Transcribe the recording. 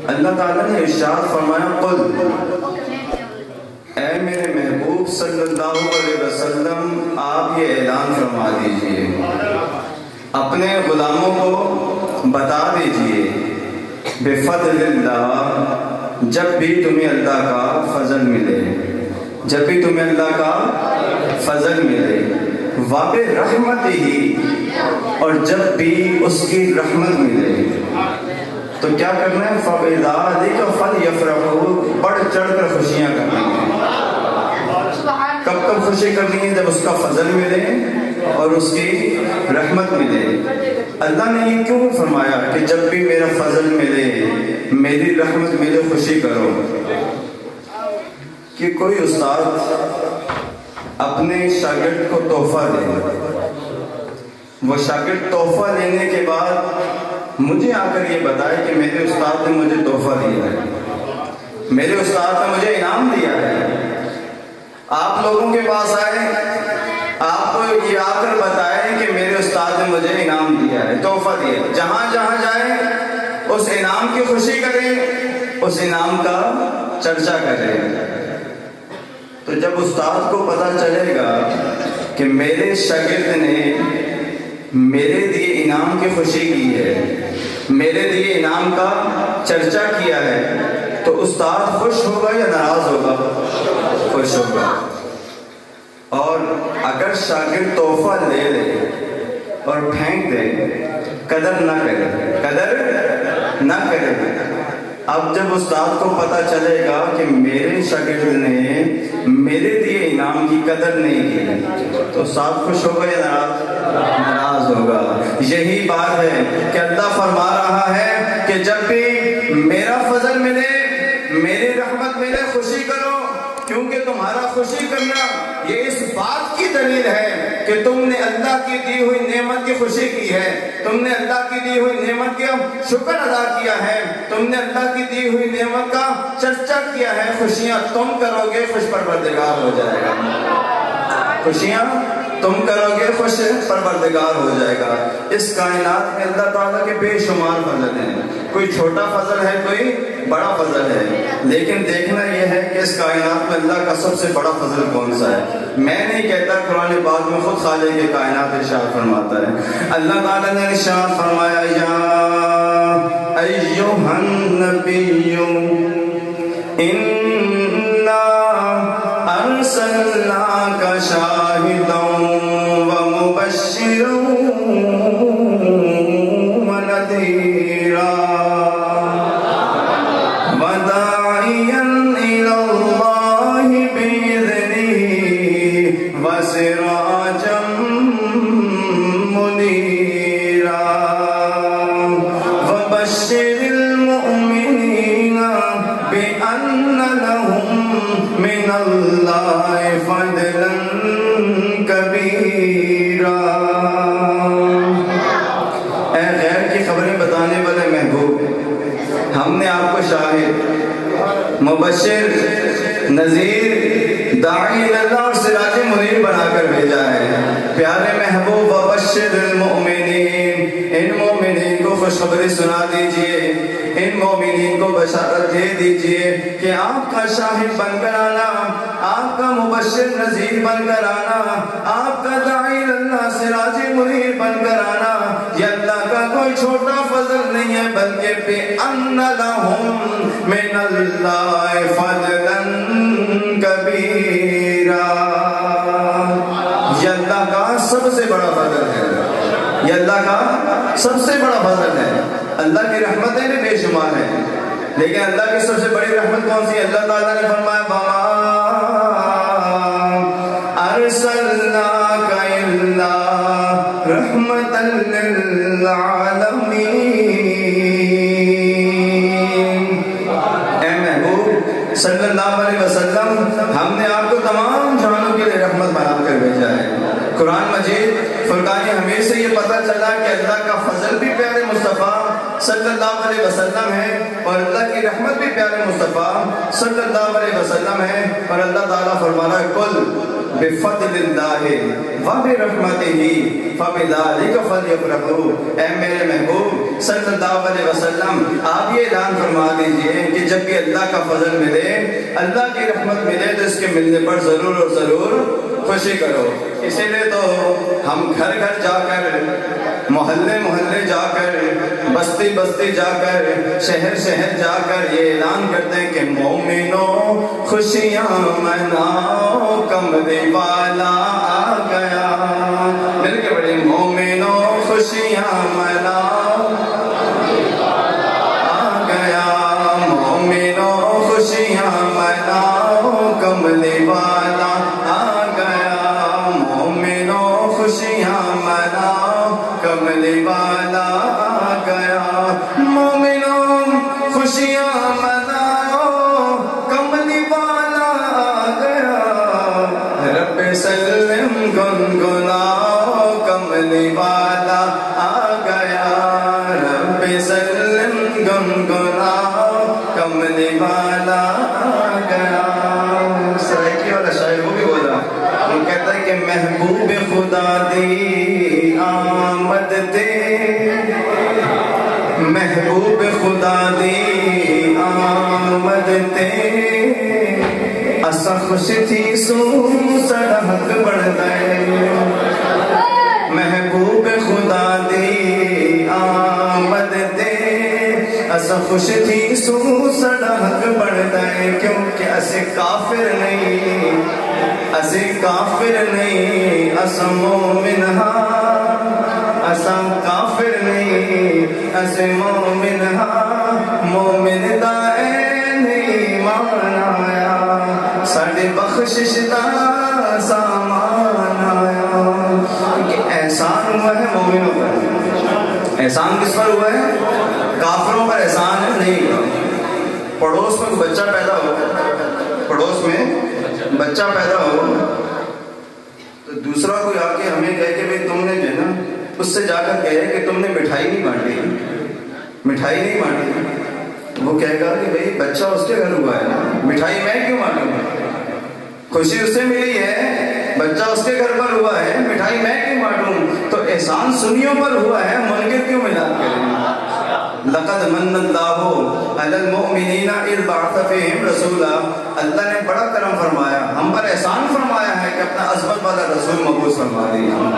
اللہ تعالیٰ نے ارشاد فرمایا قل، اے میرے محبوب صلی اللہ علیہ وسلم آپ یہ اعلان فرما دیجئے، اپنے غلاموں کو بتا دیجئے، بفضل اللہ، جب بھی تمہیں اللہ کا فضل ملے، جب بھی تمہیں اللہ کا فضل ملے، وبرحمتہ ہی، اور جب بھی اس کی رحمت ملے، تو کیا کرنا ہے؟ فَبِذَلِكَ فَلْيَفْرَحُوا، بڑھ چڑھ کر خوشیاں کرنی ہیں۔ کب کب خوشی کرنی ہے؟ جب اس کا فضل ملے اور اس کی رحمت ملے۔ اللہ نے یہ کیوں فرمایا کہ جب بھی میرا فضل ملے، میری رحمت ملے، خوشی کرو؟ کہ کوئی استاد اپنے شاگرد کو تحفہ دے، وہ شاگرد تحفہ لینے کے بعد مجھے آ کر یہ بتائے کہ میرے استاد نے مجھے تحفہ دیا ہے، میرے استاد نے مجھے انعام دیا ہے۔ آپ لوگوں کے پاس آئے، آپ کو یہ آ کر بتائے کہ میرے استاد نے مجھے انعام دیا ہے، تحفہ دیا ہے۔ جہاں جہاں جائیں اس انعام کی خوشی کریں، اس انعام کا چرچا کریں۔ تو جب استاد کو پتہ چلے گا کہ میرے شاگرد نے میرے لیے انعام کی خوشی کی ہے، میرے لیے انعام کا چرچا کیا ہے، تو استاد خوش ہوگا یا ناراض ہوگا؟ خوش ہوگا۔ اور اگر شاگرد تحفہ لے لے اور پھینک دے، قدر نہ کرے، قدر نہ کرے، اب جب استاد کو پتہ چلے گا کہ میرے شاگرد نے میرے لیے انعام کی قدر نہیں کی، تو استاد خوش ہوگا یا ناراض ہوگا؟ یہی بات ہے کہ اللہ فرما رہا ہے کہ جب بھی میرا فضل ملے، میری رحمت ملے، خوشی کرو، کیونکہ تمہارا خوشی کرنا یہ اس بات کی دلیل ہے کہ تم نے اللہ کی دی ہوئی نعمت کی خوشی کی ہے، تم نے اللہ کی دی ہوئی نعمت کا شکر ادا کیا ہے، تم نے اللہ کی دی ہوئی نعمت کا چرچا کیا ہے۔ خوشیاں تم کرو گے، خوش پروردگار ہو جائے گا۔ خوشیاں تم کرو گے، خوش پروردگار ہو جائے گا۔ اس کائنات میں اللہ تعالیٰ کے بے شمار فضل ہیں، کوئی چھوٹا فضل ہے، کوئی بڑا فضل ہے، لیکن دیکھنا یہ ہے کہ اس کائنات میں اللہ کا سب سے بڑا فضل کون سا ہے۔ میں نہیں کہتا، قرآن پاک میں خود خالق کائنات ارشاد فرماتا ہے۔ اللہ تعالیٰ نے ارشاد فرمایا، یا ایھا النبی انا ارسلناک شاہدا ومبشرا ونذیرا وداعیا الی اللہ بإذنہ وسراجا منیرا وبشر المؤمنین بأن لهم من اللہ فضلا کبیرا۔ اے غیر کی خبریں بتانے والے محبوب، ہم نے آپ کو شاہد، مبشر، نذیر، داعی اللہ اور سراج منیر بنا کر بھیجا ہے۔ پیارے محبوب، وبشر المؤمنین، ان مومنین کو خوشخبری سنا دیجئے، ان مومنین کو بشارت دے دیجئے کہ آپ کا شاہد بن کر آنا، آپ کا مبشر نذیر بن کر آنا، آپ کا داعی اللہ سراج منیر بن کر آنا، یہ اللہ کا کوئی چھوٹا فضل نہیں ہے، بلکہ بِأَنَّ لَهُم مِّنَ اللَّهِ فَضْلًا كَبِيرًا۔ یہ اللہ کا سب سے بڑا فضل ہے، یہ اللہ کا سب سے بڑا فضل ہے۔ اللہ کی رحمتیں بھی بے شمار ہیں، لیکن اللہ کی سب سے بڑی رحمت کون سی ہے؟ اللہ تعالیٰ نے فرمایا، وَمَا أَرْسَلْنَاكَ إِلَّا رَحْمَةً لِّلْعَالَمِينَ۔ اے محبوب صلی اللہ علیہ وسلم، ہم نے آپ کو تمام جہانوں کے لیے رحمت بنا کر بھیجا ہے۔ قرآن مجید فرقان حمید سے یہ پتہ چلا کہ اللہ کا فضل بھی پیارے مصطفیٰ صلی اللہ علیہ وسلم ہے، اور اللہ کی رحمت بھی پیارے مصطفیٰ صلی اللہ علیہ وسلم ہے۔ اور اللہ تعالیٰ فرما رہا ہے، قل بفضل اللہ وبرحمتہ فبذلک فلیفرحوا۔ اے میرے محبوب صلی اللہ علیہ وسلم، آپ یہ اعلان فرما دیجئے کہ جب بھی اللہ کا فضل ملے، اللہ کی رحمت ملے، تو اس کے ملنے پر ضرور اور ضرور خوشی کرو۔ اسی لیے تو ہم گھر گھر جا کر، محلے محلے جا کر، بستی بستی جا کر، شہر شہر جا کر یہ اعلان کرتے ہیں کہ مومنوں خوشیاں مناؤ، کملی والا آ گیا۔ مل کے بڑے مومنوں خوشیاں مناؤ، آ گیا۔ مومنوں خوشیاں مناؤ، کملی والا آ گیا۔ مومنوں خوشیاں مناؤ، کملی والا آ گیا۔ مومنوں خوشیاں مناؤ، کملی والا آ گیا۔ رب سلم گنگناؤ، کملی والا آ گیا۔ رب سلم گنگناؤ، کملی والا آ گیا۔ سرائکی والا شاعر وہ بھی بولا، وہ کہتا ہے کہ محبوب خدا دی آمد تے، محبوب خدا دی آمد تے، اسا خوش تھی سو سڑا حق بڑھ گئے۔ محبوب خدا دی آمد تے، اسا خوش تھی سو سڑا حق بڑھ گئے، کیونکہ اسے کافر نہیں، اسے کافر نہیں، اسا مومن ہاں، اسا کافر نہیں، اسے مومن ہاں، مومن دا این ایمان آیا، ساڑھے بخشش دا سامان آیا۔ کہ احسان ہوا ہے مومنوں پر، احسان کس پر ہوا ہے؟ کافروں پر احسان ہے نہیں ہوا۔ پڑوس میں بچہ پیدا ہو، پڑوس میں بچہ پیدا ہو تو دوسرا کوئی آ کے ہمیں کہے کہ بھئی تم نے جو ہے نا، اس سے جا کر کہے کہ تم نے مٹھائی نہیں بانٹی، مٹھائی نہیں بانٹی، وہ کہے گا کہ بھئی بچہ اس کے گھر ہوا ہے نا، مٹھائی میں کیوں بانٹوں؟ خوشی اس سے ملی ہے، بچہ اس کے گھر پر ہوا ہے، مٹھائی میں کیوں بانٹوں؟ تو احسان سنیوں پر ہوا ہے، منکر کیوں ملاد کریں؟ لقد من اللہ علی المؤمنین اذ بعث فیہم رسولا، اللہ نے بڑا کرم فرمایا، ہم پر احسان فرمایا ہے کہ اپنا عظمت والا رسول مبعوث فرما دیا۔